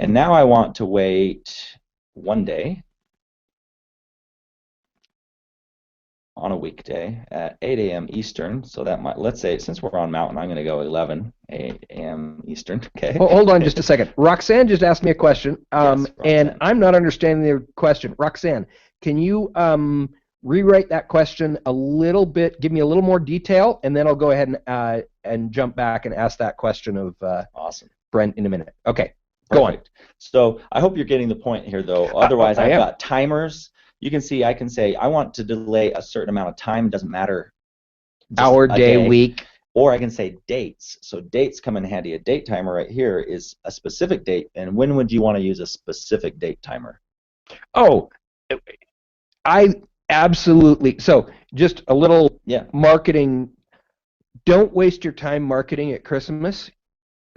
And now I want to wait one day on a weekday at 8 a.m. Eastern. So that might, let's say, since we're on Mountain, I'm going to go 8 a.m. Eastern. Okay. Well, hold on just a second. Roxanne just asked me a question, and I'm not understanding the question. Roxanne, can you rewrite that question a little bit, give me a little more detail, and then I'll go ahead and jump back and ask that question of awesome. Brent in a minute. Okay, go on. So I hope you're getting the point here, though. Otherwise, I've got timers. You can see I can say I want to delay a certain amount of time. It doesn't matter. Hour, day, week. Or I can say dates. So dates come in handy. A date timer right here is a specific date. And when would you want to use a specific date timer? Oh, I absolutely. So just a little marketing. Don't waste your time marketing at Christmas.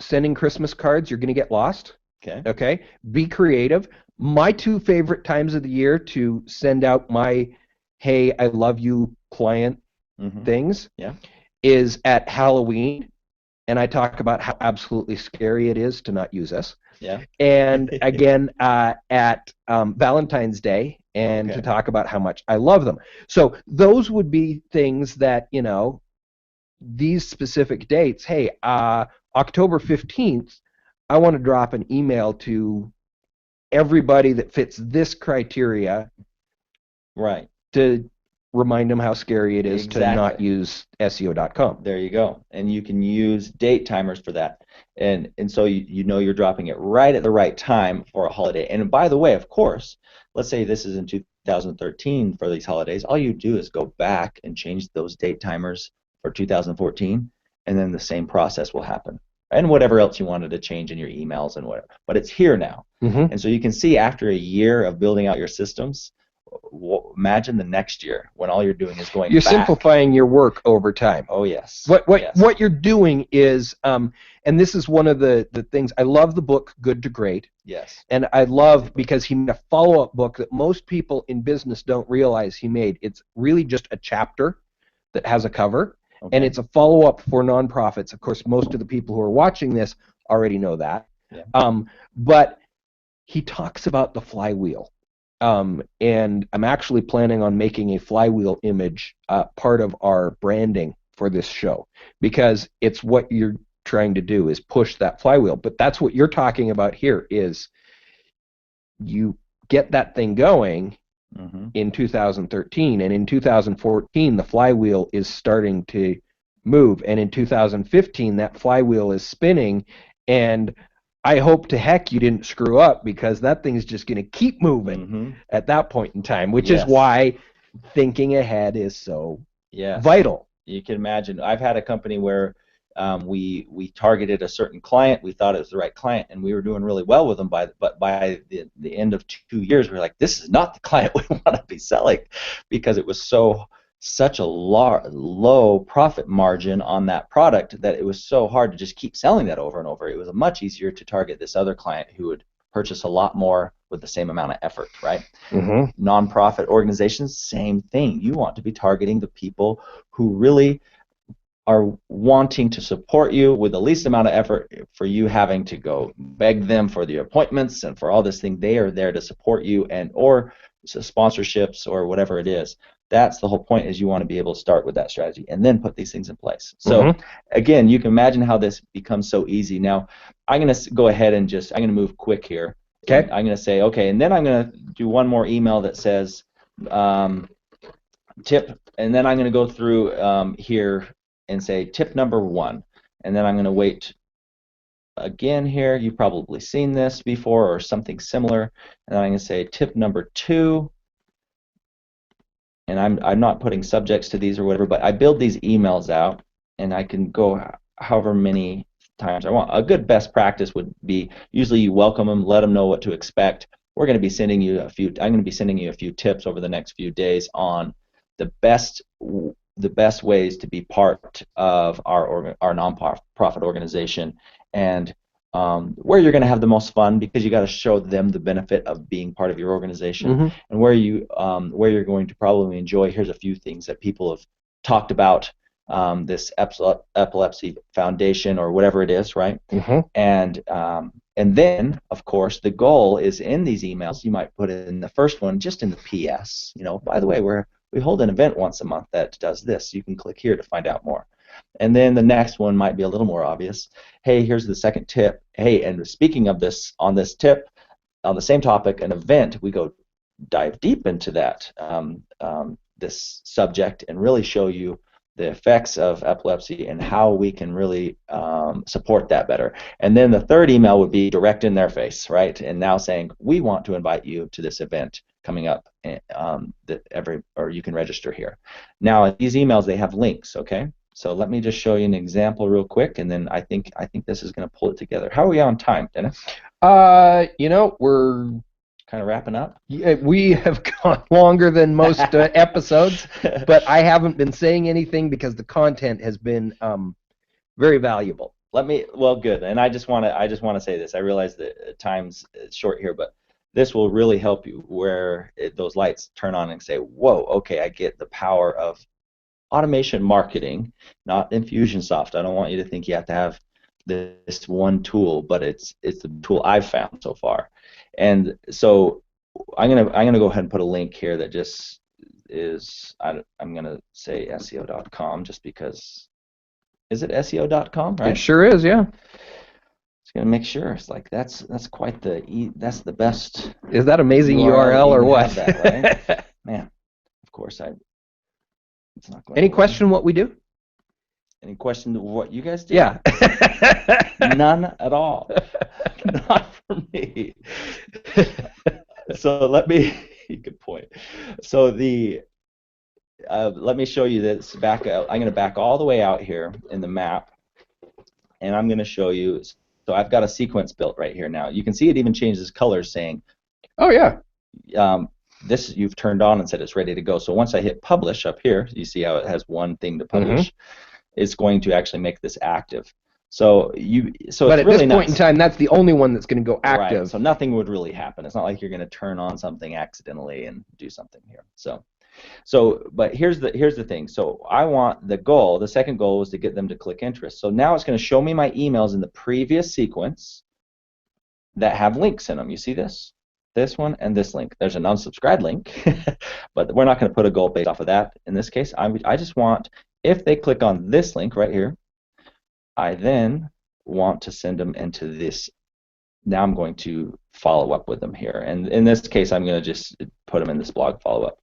Sending Christmas cards, you're going to get lost. Okay. Be creative. My two favorite times of the year to send out my "Hey, I love you" client things is at Halloween and I talk about how absolutely scary it is to not use us. Yeah. And again at Valentine's Day, and to talk about how much I love them. So those would be things that, these specific dates. Hey, October 15th, I want to drop an email to everybody that fits this criteria, Right. to remind them how scary it is to not Exactly. use SEO.com. There you go. And you can use date timers for that. And so you know you're dropping it right at the right time for a holiday. And by the way, of course, let's say this is in 2013 for these holidays. All you do is go back and change those date timers for 2014, and then the same process will happen. And whatever else you wanted to change in your emails and whatever. But it's here now. Mm-hmm. And so you can see after a year of building out your systems, imagine the next year when all you're doing is going You're back. simplifying your work over time. Oh, yes. What you're doing is, and this is one of the things, I love the book Good to Great. Yes. And I love, because he made a follow-up book that most people in business don't realize he made. It's really just a chapter that has a cover, and it's a follow-up for nonprofits. Of course, most of the people who are watching this already know that. Yeah. But he talks about the flywheel. And I'm actually planning on making a flywheel image part of our branding for this show, because it's what you're trying to do, is push that flywheel. But that's what you're talking about here, is you get that thing going in 2013, and in 2014 the flywheel is starting to move, and in 2015 that flywheel is spinning, and I hope to heck you didn't screw up, because that thing's just going to keep moving at that point in time, which is why thinking ahead is so vital. You can imagine. I've had a company where we targeted a certain client. We thought it was the right client, and we were doing really well with them. But by the end of 2 years, we were like, this is not the client we want to be selling, because it was such a low profit margin on that product that it was so hard to just keep selling that over and over. It was much easier to target this other client who would purchase a lot more with the same amount of effort, right? Nonprofit organizations, same thing. You want to be targeting the people who really are wanting to support you with the least amount of effort, for you having to go beg them for the appointments and for all this thing. They are there to support you, and or sponsorships or whatever it is. That's the whole point, is you want to be able to start with that strategy and then put these things in place. So again, you can imagine how this becomes so easy. Now I'm going to go ahead and I'm going to move quick here. Okay. I'm going to say, okay, and then I'm going to do one more email that says tip, and then I'm going to go through here and say tip number 1, and then I'm going to wait again here. You've probably seen this before or something similar, and then I'm going to say tip number 2, and I'm not putting subjects to these or whatever, but I build these emails out, and I can go however many times I want. A good best practice would be, usually you welcome them, let them know what to expect. We're going to be sending you a few. I'm going to be sending you a few tips over the next few days on the best ways to be part of our nonprofit organization, and where you're going to have the most fun, because you got to show them the benefit of being part of your organization, and where you're going to probably enjoy. Here's a few things that people have talked about, this epilepsy foundation or whatever it is, right? And then, of course, the goal is, in these emails, you might put in the first one just in the PS. By the way, we hold an event once a month that does this. You can click here to find out more. And then the next one might be a little more obvious. Hey, here's the second tip. Hey, and speaking of this, on this tip, on the same topic, an event, we go dive deep into that this subject and really show you the effects of epilepsy and how we can really support that better. And then the third email would be direct in their face, right? And now saying, we want to invite you to this event coming up, or you can register here. Now, these emails, they have links, okay? So let me just show you an example real quick, and then I think this is going to pull it together. How are we on time, Dennis? We're kind of wrapping up. Yeah, we have gone longer than most episodes, but I haven't been saying anything because the content has been very valuable. Well, good. And I just want to say this. I realize that time's short here, but this will really help you where those lights turn on and say, whoa, okay, I get the power of automation marketing, not Infusionsoft. I don't want you to think you have to have this one tool, but it's the tool I've found so far. And so I'm gonna go ahead and put a link here that just is, I'm gonna say SEO.com just because. Is it SEO.com, right? It sure is, yeah. Just gonna make sure. It's like that's quite that's the best. Is that amazing URL or what? That, right? Man, of course it's not going. Any question what we do? Any question of what you guys do? Yeah. None at all. Not for me. So good point. So let me show you this back. I'm going to back all the way out here in the map, and I'm going to show you. So I've got a sequence built right here now. You can see it even changes colors, saying, "Oh yeah, this you've turned on and said it's ready to go." So once I hit publish up here, you see how it has one thing to publish. It's going to actually make this active. So but it's at really this point in time, that's the only one that's going to go active. Right. So nothing would really happen. It's not like you're going to turn on something accidentally and do something here. But here's the thing. So I want the second goal was to get them to click interest. So now it's going to show me my emails in the previous sequence that have links in them. You see this one, and this link. There's an unsubscribed link, but we're not going to put a goal based off of that. In this case, I just want, if they click on this link right here, I then want to send them into this. Now I'm going to follow up with them here, and in this case, I'm going to just put them in this blog follow-up.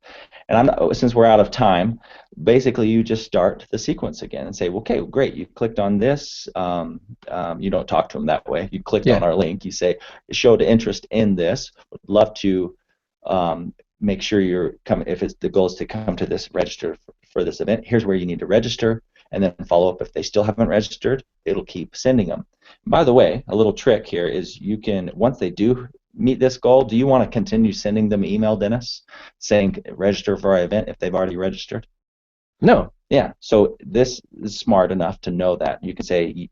And since we're out of time, basically you just start the sequence again and say, okay, great, you clicked on this. You don't talk to them that way. You clicked on our link. You say, showed interest in this. Would love to make sure you're coming. If the goal is to come to this, register for this event. Here's where you need to register, and then follow up. If they still haven't registered, it'll keep sending them. By the way, a little trick here is you can, once they do meet this goal, do you want to continue sending them email, Dennis, saying register for our event if they've already registered? No. Yeah, so this is smart enough to know that. You can say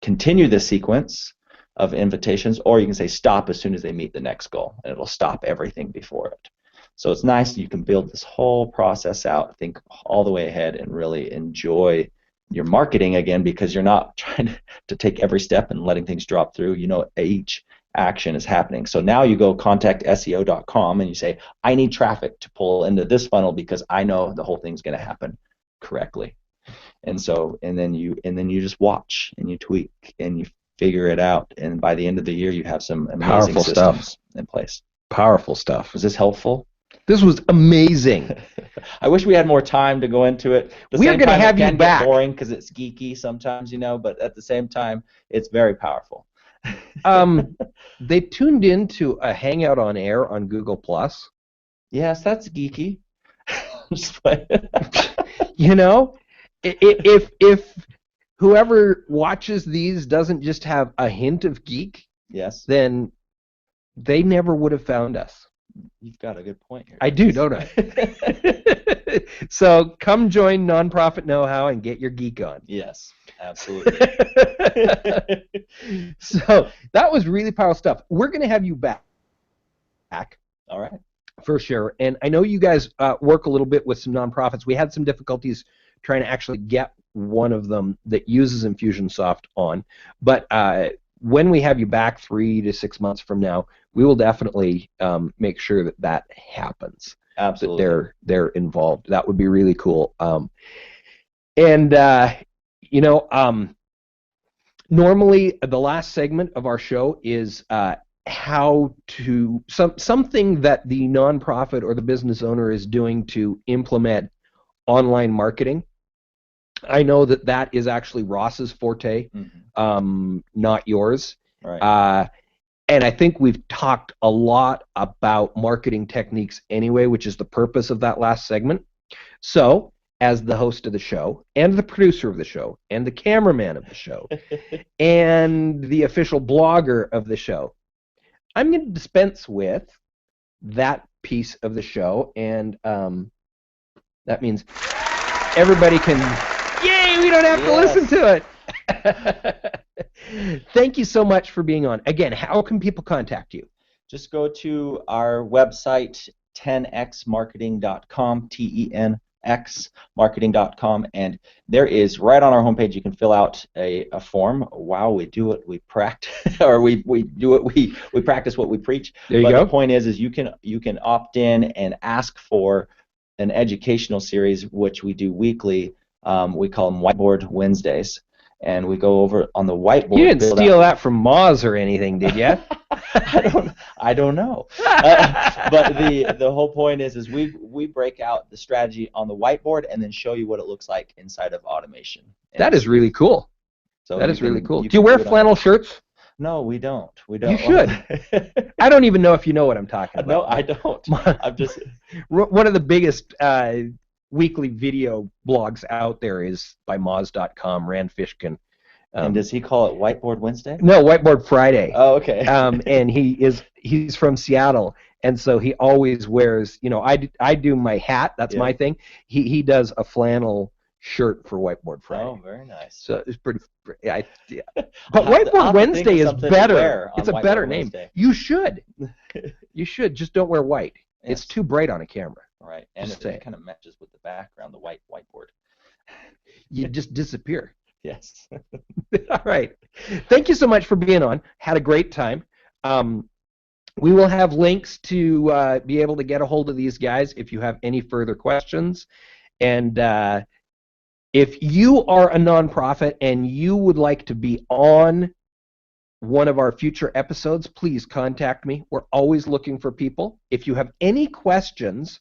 continue this sequence of invitations, or you can say stop as soon as they meet the next goal, and it'll stop everything before it. So it's nice you can build this whole process out, think all the way ahead, and really enjoy your marketing again, because you're not trying to take every step and letting things drop through. You know, each action is happening. So now you go contact SEO.com and you say, I need traffic to pull into this funnel because I know the whole thing's going to happen correctly. And then you just watch and you tweak and you figure it out. And by the end of the year, you have some amazing powerful systems stuff in place. Powerful stuff. Was this helpful? This was amazing. I wish we had more time to go into it. We are going to have you back. Get boring because it's geeky sometimes, but at the same time, it's very powerful. They tuned into a Hangout on Air on Google Plus. Yes, that's geeky. If whoever watches these doesn't just have a hint of geek, yes, then they never would have found us. You've got a good point here. I do, don't I? So come join Nonprofit Know-How and get your geek on. Yes, absolutely. So that was really powerful stuff. We're going to have you back. All right. For sure. And I know you guys work a little bit with some nonprofits. We had some difficulties trying to actually get one of them that uses Infusionsoft on. But when we have you back 3 to 6 months from now, we will definitely make sure that happens. Absolutely. That they're involved. That would be really cool. Normally the last segment of our show is something that the nonprofit or the business owner is doing to implement online marketing. I know that is actually Ross's forte, not yours. Right. And I think we've talked a lot about marketing techniques anyway, which is the purpose of that last segment. So, as the host of the show, and the producer of the show, and the cameraman of the show, and the official blogger of the show, I'm going to dispense with that piece of the show, and that means everybody can, yay, we don't have to listen to it. Thank you so much for being on. Again, how can people contact you? Just go to our website, tenxmarketing.com, 10xmarketing.com, and there is right on our homepage. You can fill out a form. Wow, we do what we practice, or we do what we practice what we preach. There you but go. The point is you can opt in and ask for an educational series, which we do weekly. We call them Whiteboard Wednesdays, and we go over on the whiteboard. You didn't steal that from Moz or anything, did you? I don't know. But the whole point is we break out the strategy on the whiteboard and then show you what it looks like inside of automation. That is really cool. So that is really cool. Do you wear flannel shirts? No, we don't. We don't. You should. I don't even know if you know what I'm talking about. No, I don't. I'm just one of the biggest weekly video blogs out there is by Moz.com, Rand Fishkin. And does he call it Whiteboard Wednesday? No, Whiteboard Friday. Oh, okay. And he's from Seattle, and so he always wears. I do my hat. That's my thing. He does a flannel shirt for Whiteboard Friday. Oh, very nice. So it's pretty. But Whiteboard Wednesday is better. It's a better name. You should. You should. Just don't wear white. Yes. It's too bright on a camera. Right, and it kind of matches with the background, the whiteboard. You just disappear. Yes. All right. Thank you so much for being on. Had a great time. We will have links to be able to get a hold of these guys if you have any further questions. And if you are a nonprofit and you would like to be on one of our future episodes, please contact me. We're always looking for people. If you have any questions,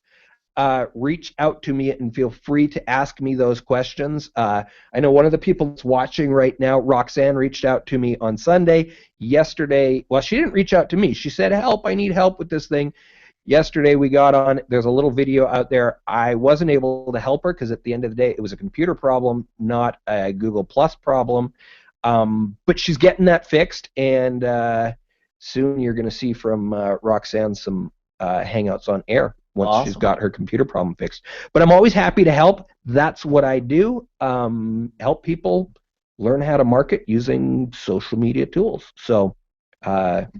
reach out to me and feel free to ask me those questions. I know one of the people that's watching right now, Roxanne, reached out to me on Sunday. Yesterday, well, she didn't reach out to me. She said, help, I need help with this thing. Yesterday we got on, there's a little video out there. I wasn't able to help her because at the end of the day it was a computer problem, not a Google Plus problem. But she's getting that fixed, and soon you're going to see from Roxanne some Hangouts on air once she's got her computer problem fixed. But I'm always happy to help. That's what I do. Help people learn how to market using social media tools. So let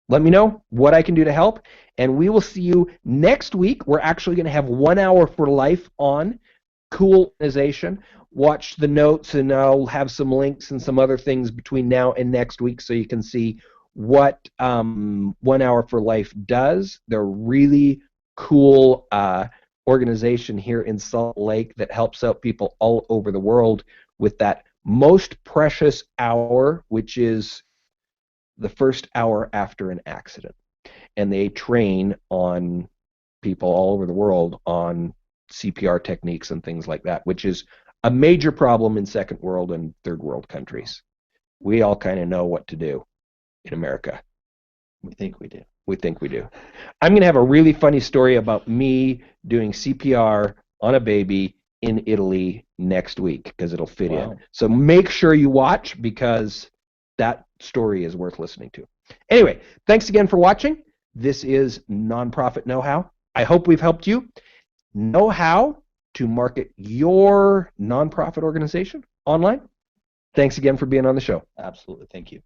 me know what I can do to help, and we will see you next week. We're actually going to have 1 hour for life on cool organization. Watch the notes, and I'll have some links and some other things between now and next week so you can see what 1 Hour for Life does. They're really cool organization here in Salt Lake that helps out people all over the world with that most precious hour, which is the first hour after an accident. And they train on people all over the world on CPR techniques and things like that, which is a major problem in second world and third world countries. We all kind of know what to do in America. We think we do. We think we do. I'm going to have a really funny story about me doing CPR on a baby in Italy next week because it'll fit in. So make sure you watch because that story is worth listening to. Anyway, thanks again for watching. This is Nonprofit Know-How. I hope we've helped you know how to market your nonprofit organization online. Thanks again for being on the show. Absolutely. Thank you.